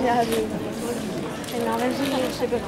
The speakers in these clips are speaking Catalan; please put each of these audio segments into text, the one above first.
Ja, die. En dan is het niet super.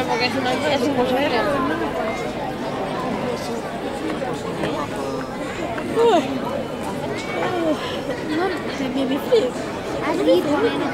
Porque si no es imposible. Non, c'est bien fait. Allí ponen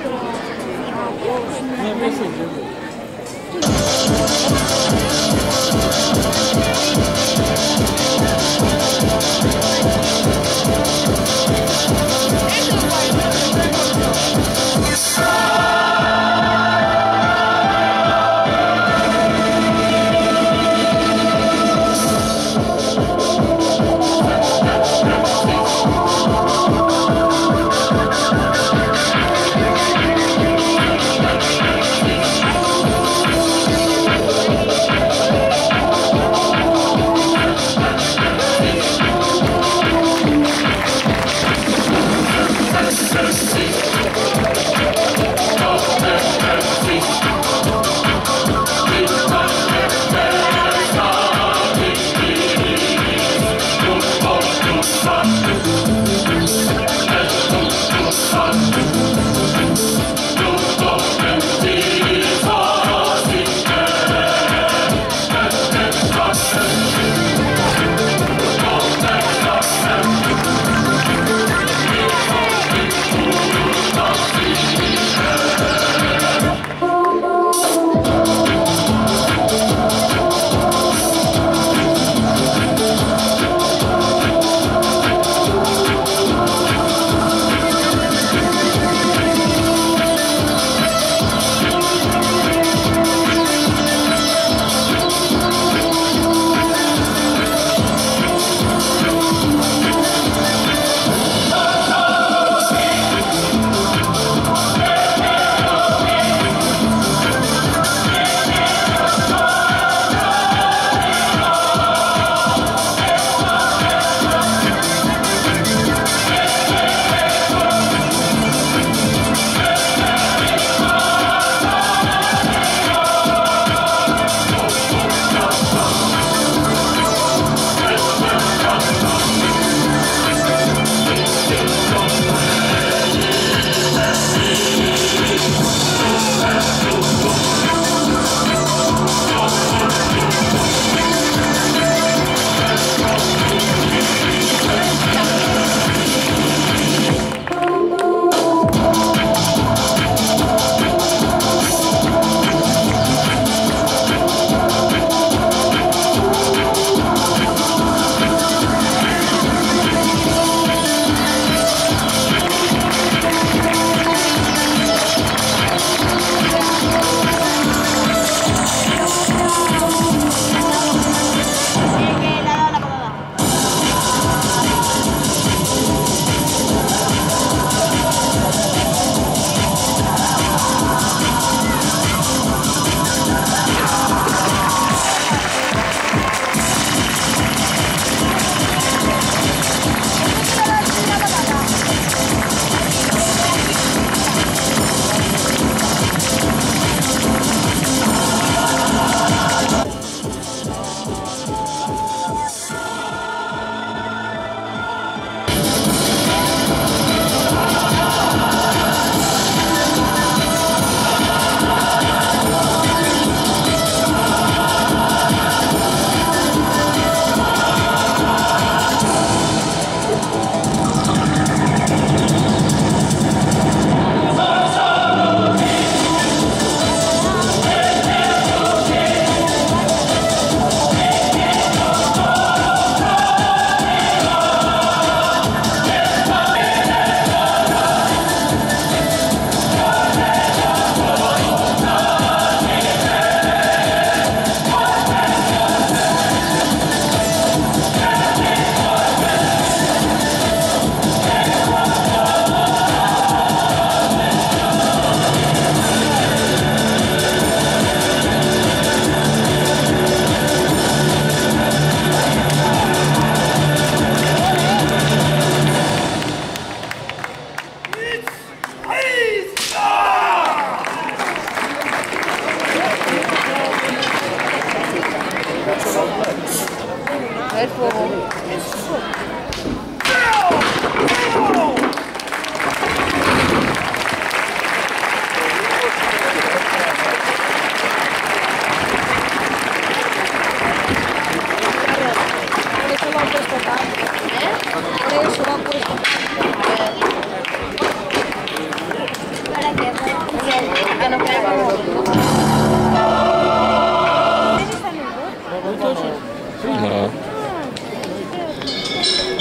No.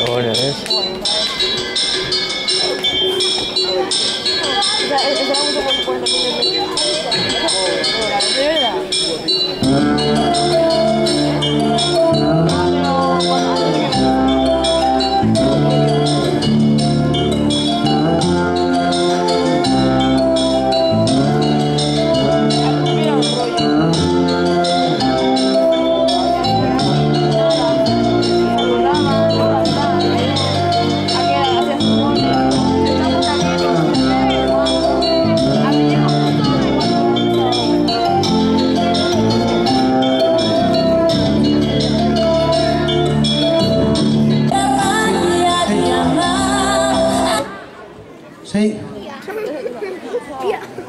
Bueno, ¿ves? ¿De verdad? Sí.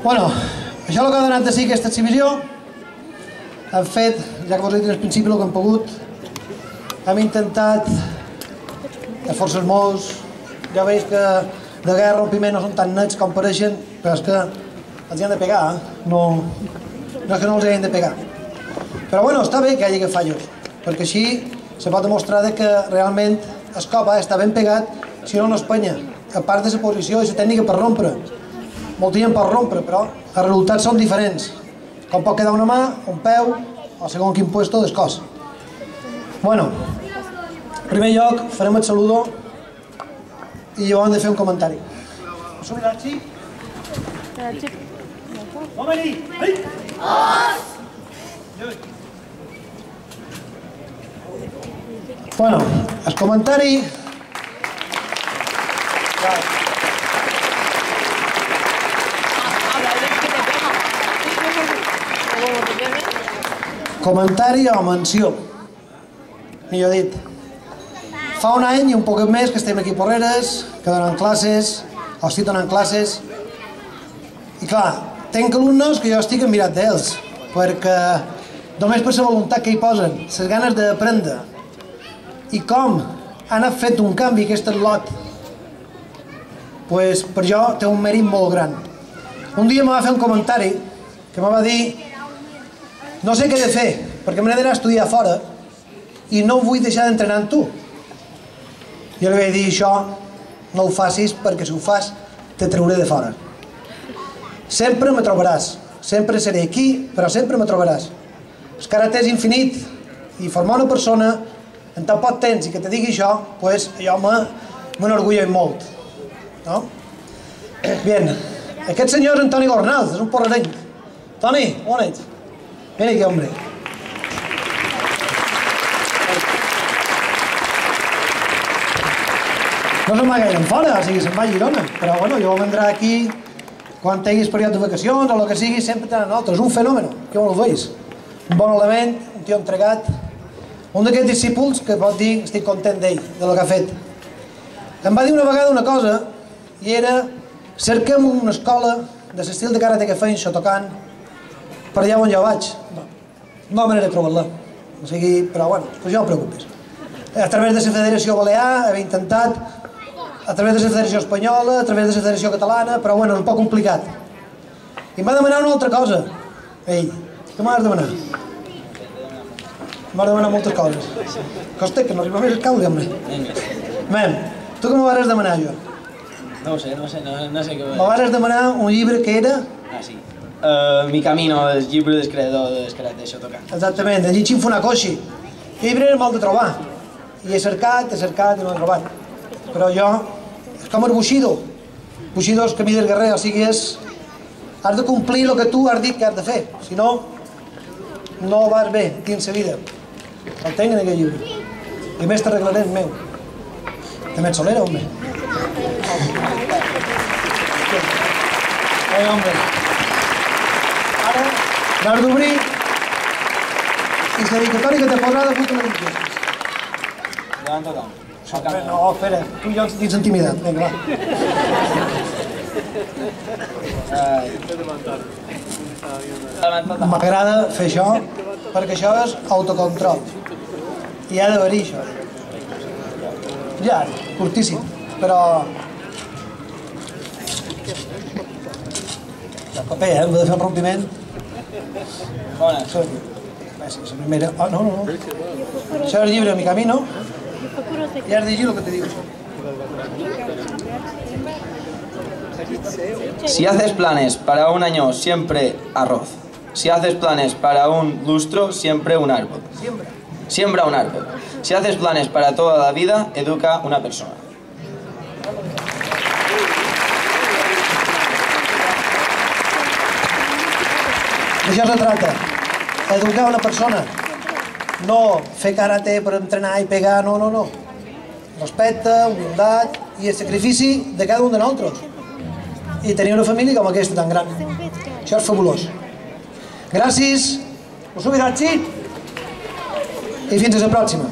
Bueno, això és el que ha donat de si aquesta exhibició. Hem fet, ja que vos he dit al principi el que hem pogut, hem intentat esforços molts. Ja veus que de guerra o primer no són tan nets com pareixen, però és que els hi han de pegar, no és que no els hi han de pegar. Però bueno, està bé que hi hagi fallos, perquè així se pot demostrar que realment el cop està ben pegat, si no, no es penya. A part de la posició i la tècnica per rompre. Molt gent pot rompre, però els resultats són diferents. Com pot quedar una mà, un peu, o segons quin puesto del cos. Bueno, en primer lloc farem el saludo i llavors hem de fer un comentari. Som mirant, sí? Bon venir! Ei! Bueno, el comentari... Comentari o menció, millor dit. Fa un any i un poquet més que estem aquí a Porreres, que donen classes, o estic donant classes, i clar, tenc alumnes que jo estic admirat d'ells, perquè només per la voluntat que hi posen, les ganes d'aprendre, i com han anat fet un canvi aquest lot, pues per jo té un mèrit molt gran. Un dia me va fer un comentari que me va dir: no sé què he de fer, perquè m'he d'anar a estudiar fora i no vull deixar d'entrenar amb tu. Jo li vaig dir: això no ho facis, perquè si ho fas te trauré de fora. Sempre me trobaràs, sempre seré aquí, però sempre me trobaràs. El karate és infinit i formar una persona en tan poc temps i que te digui això, pues jo m'enorgulleix molt. No? Bien, aquest senyor és Antoni Gornals, és un porrerenc. Toni, on ets? Ven aquí, hombre. No se'n va gaire fora, o sigui, se'n va a Girona, però bueno, jo vendrà aquí quan tinguis període de vacacions o el que sigui, sempre tenen altres. És un fenomen, que ho veus? Un bon element, un tio entregat, un d'aquests discípuls que pot dir estic content d'ell, de lo que ha fet. Em va dir una vegada una cosa, i era: cerquem una escola de l'estil de karate que feien Shotokan per allà on jo vaig. No m'aniré a trobar-la. O sigui, però bueno, pues no preocupes. A través de la Federació Balear he intentat, a través de la Federació Espanyola, a través de la Federació Catalana, però bueno, és un poc complicat. I em va demanar una altra cosa. Ei, què m'has demanat? M'has demanat moltes coses. Costa, que no arriba més el caure, home. Mem, tu què m'ho vas demanar, jo? No sé què... Me vas demanar un llibre que era... Ah, sí. Mi camino, el llibre del creador del karate Shotokan. Exactament, de Jichin Funakoshi. El llibre era molt de trobar. I he cercat i no he trobat. Però jo, és com el Bushido. Bushido és camí del guerrer, o sigui, és... Has de complir el que tu has dit que has de fer. Si no, no vas bé dins la vida. El tenc en aquest llibre. I més t'arreglaré el meu. També ets solera, home. Ai, home. Ara, l'has d'obrir i la dedicatòria que t'he posada vull que la diguis. Davant tothom. No, espera, tu i jo ens dins intimidat. Vinga, va. M'agrada fer això perquè això és autocontrol. I ha d'haver-hi això. Ja, curtíssim, però... El paper, hem de fer el rompiment. Bona. Gràcies, la primera. Oh, no. Això és el llibre Mi Camino. I has de llegir el que te diu. Si haces planes para un año, siempre arroz. Si haces planes para un lustro, siempre un árbol. Siembra un árbol. Si haces planes para toda la vida, educa una persona. D'això se trata. Educar una persona. No fer karate per entrenar i pegar, no. Respecte, humilitat i el sacrifici de cada un de nosaltres. I tenir una família com aquesta tan gran. Això és fabulós. Gràcies, us arrivederci i fins a la pròxima.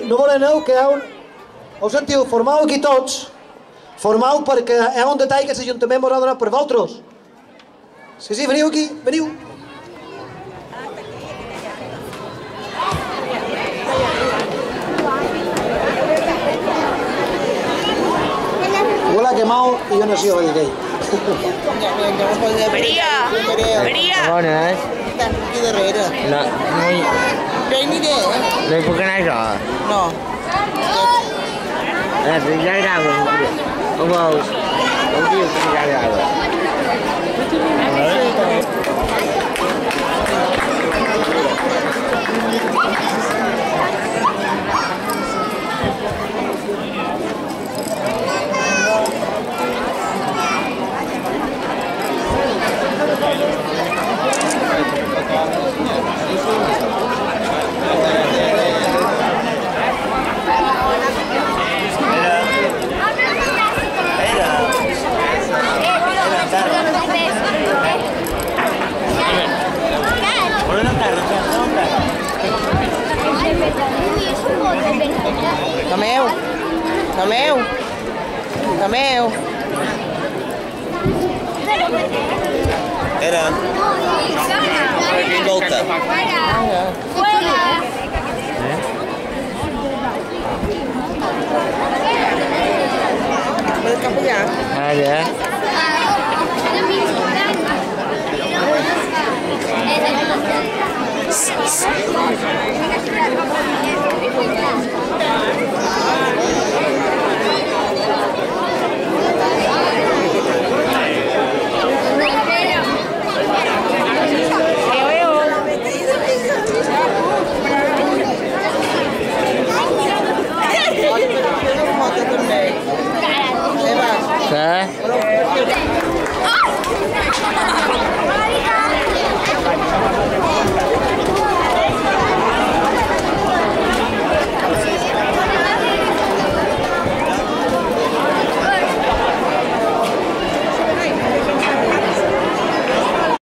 No voleneu que hi ha un... Ho sentiu? Formau aquí tots. Formau perquè hi ha un detall que l'Ajuntament m'haurà donat per vosaltres. Sí, veniu aquí, veniu. Huele a quemado y yo no soy Valladolid. Maria! Bones. Aquí darrere. No Tens idea? hi puc anar jo. No. Ja gravo. Ho veus? Ho diu que ja gravo. Cameu. Era. Volta. Boleh kamu ya? Ada.